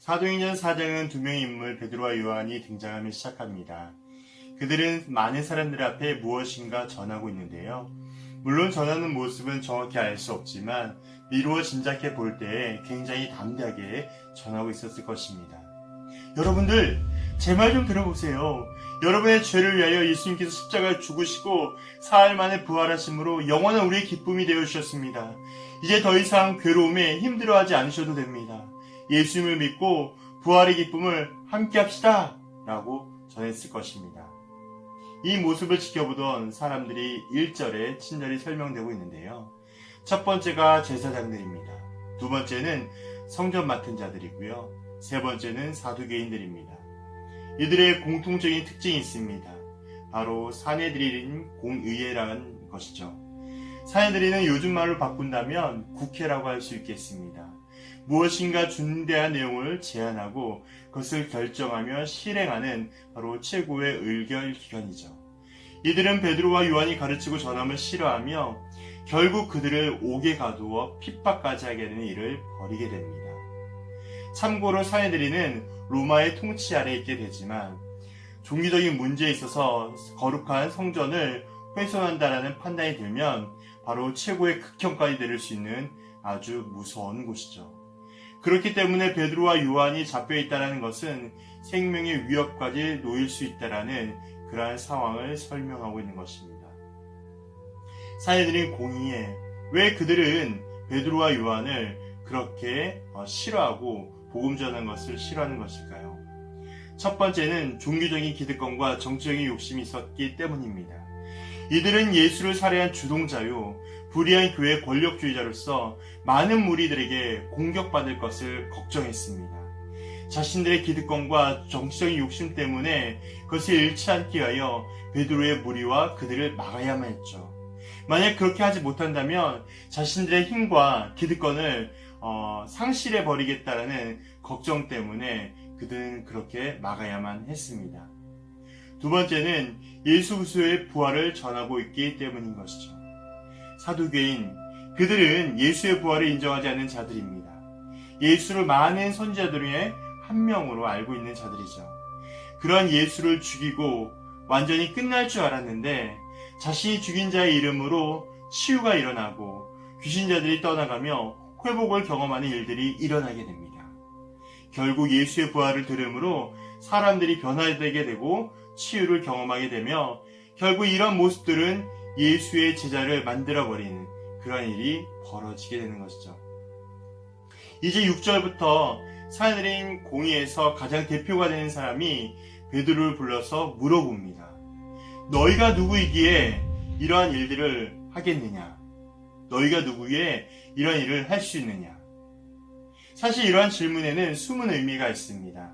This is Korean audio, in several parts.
사도행전 4장은 두 명의 인물 베드로와 요한이 등장하며 시작합니다. 그들은 많은 사람들 앞에 무엇인가 전하고 있는데요. 물론 전하는 모습은 정확히 알 수 없지만 미루어 짐작해 볼 때에 굉장히 담대하게 전하고 있었을 것입니다. 여러분들, 제 말 좀 들어보세요. 여러분의 죄를 위하여 예수님께서 십자가에 죽으시고 사흘 만에 부활하심으로 영원한 우리의 기쁨이 되어주셨습니다. 이제 더 이상 괴로움에 힘들어하지 않으셔도 됩니다. 예수님을 믿고 부활의 기쁨을 함께 합시다! 라고 전했을 것입니다. 이 모습을 지켜보던 사람들이 1절에 친절히 설명되고 있는데요. 첫 번째가 제사장들입니다. 두 번째는 성전 맡은 자들이고요. 세 번째는 사두개인들입니다. 이들의 공통적인 특징이 있습니다. 바로 사내들인 공의회라는 것이죠. 사내들이는 요즘 말로 바꾼다면 국회라고 할 수 있겠습니다. 무엇인가 중대한 내용을 제안하고 그것을 결정하며 실행하는 바로 최고의 의결 기관이죠. 이들은 베드로와 요한이 가르치고 전함을 싫어하며 결국 그들을 옥에 가두어 핍박까지 하게 되는 일을 벌이게 됩니다. 참고로 사내들이는 로마의 통치 아래에 있게 되지만 종교적인 문제에 있어서 거룩한 성전을 훼손한다라는 판단이 들면 바로 최고의 극형까지 내릴 수 있는 아주 무서운 곳이죠. 그렇기 때문에 베드로와 요한이 잡혀 있다는 것은 생명의 위협까지 놓일 수 있다라는 그러한 상황을 설명하고 있는 것입니다. 사내들인 공의에 왜 그들은 베드로와 요한을 그렇게 싫어하고 복음 전하는 것을 싫어하는 것일까요? 첫 번째는 종교적인 기득권과 정치적인 욕심이 있었기 때문입니다. 이들은 예수를 살해한 주동자요, 불의한 교회 권력주의자로서 많은 무리들에게 공격받을 것을 걱정했습니다. 자신들의 기득권과 정치적인 욕심 때문에 그것을 잃지 않기 위하여 베드로의 무리와 그들을 막아야만 했죠. 만약 그렇게 하지 못한다면 자신들의 힘과 기득권을 상실해 버리겠다라는 걱정 때문에 그들은 그렇게 막아야만 했습니다. 두 번째는 예수 그리스도의 부활을 전하고 있기 때문인 것이죠. 사두개인, 그들은 예수의 부활을 인정하지 않는 자들입니다. 예수를 많은 선지자들 중에 한 명으로 알고 있는 자들이죠. 그러한 예수를 죽이고 완전히 끝날 줄 알았는데 자신이 죽인 자의 이름으로 치유가 일어나고 귀신자들이 떠나가며 회복을 경험하는 일들이 일어나게 됩니다. 결국 예수의 부활을 들음으로 사람들이 변화되게 되고 치유를 경험하게 되며 결국 이런 모습들은 예수의 제자를 만들어버리는 그런 일이 벌어지게 되는 것이죠. 이제 6절부터 사내들인 공의에서 가장 대표가 되는 사람이 베드로를 불러서 물어봅니다. 너희가 누구이기에 이러한 일들을 하겠느냐? 너희가 누구기에 이런 일을 할 수 있느냐? 사실 이러한 질문에는 숨은 의미가 있습니다.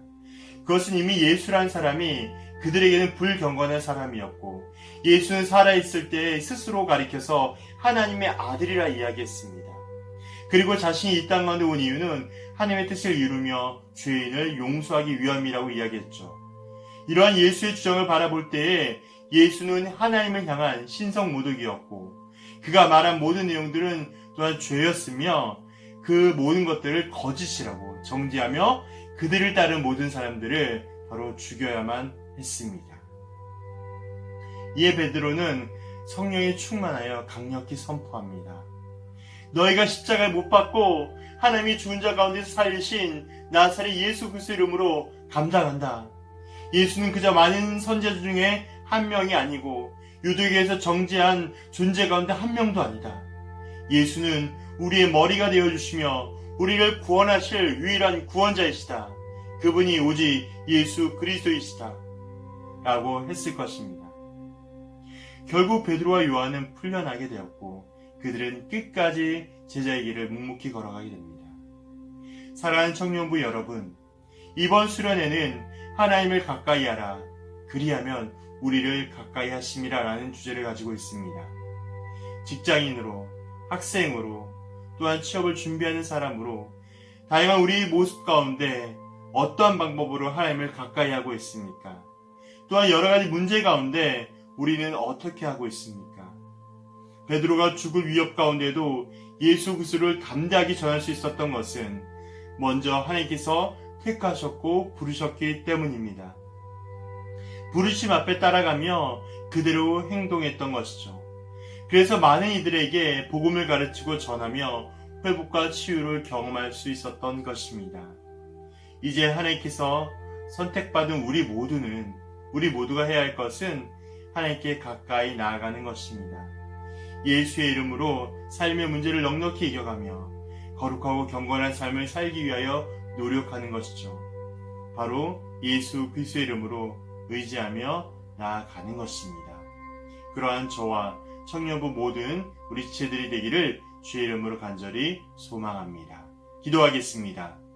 그것은 이미 예수란 사람이 그들에게는 불경건한 사람이었고 예수는 살아있을 때 스스로 가리켜서 하나님의 아들이라 이야기했습니다. 그리고 자신이 이 땅 가운데 온 이유는 하나님의 뜻을 이루며 죄인을 용서하기 위함이라고 이야기했죠. 이러한 예수의 주장을 바라볼 때에 예수는 하나님을 향한 신성 모독이었고 그가 말한 모든 내용들은 또한 죄였으며 그 모든 것들을 거짓이라고 정죄하며 그들을 따른 모든 사람들을 바로 죽여야만 했습니다. 이에 베드로는 성령에 충만하여 강력히 선포합니다. 너희가 십자가에 못 박고 하나님이 죽은 자 가운데서 살리신 나사렛 예수 그리스도 이름으로 감당한다. 예수는 그저 많은 선지자 중에 한 명이 아니고 유대교에서 정죄한 존재 가운데 한 명도 아니다. 예수는 우리의 머리가 되어주시며 우리를 구원하실 유일한 구원자이시다. 그분이 오직 예수 그리스도이시다. 라고 했을 것입니다. 결국 베드로와 요한은 풀려나게 되었고 그들은 끝까지 제자의 길을 묵묵히 걸어가게 됩니다. 사랑하는 청년부 여러분, 이번 수련회는 하나님을 가까이 하라, 그리하면 우리를 가까이 하심이라 라는 주제를 가지고 있습니다. 직장인으로, 학생으로, 또한 취업을 준비하는 사람으로 다양한 우리의 모습 가운데 어떠한 방법으로 하나님을 가까이 하고 있습니까? 또한 여러 가지 문제 가운데 우리는 어떻게 하고 있습니까? 베드로가 죽을 위협 가운데도 예수 그리스도를 담대하게 전할 수 있었던 것은 먼저 하나님께서 택하셨고 부르셨기 때문입니다. 부르심 앞에 따라가며 그대로 행동했던 것이죠. 그래서 많은 이들에게 복음을 가르치고 전하며 회복과 치유를 경험할 수 있었던 것입니다. 이제 하나님께서 선택받은 우리 모두가 해야 할 것은 하나님께 가까이 나아가는 것입니다. 예수의 이름으로 삶의 문제를 넉넉히 이겨가며 거룩하고 경건한 삶을 살기 위하여 노력하는 것이죠. 바로 예수 그리스도의 이름으로 의지하며 나아가는 것입니다. 그러한 저와 청년부 모든 우리 지체들이 되기를 주의 이름으로 간절히 소망합니다. 기도하겠습니다.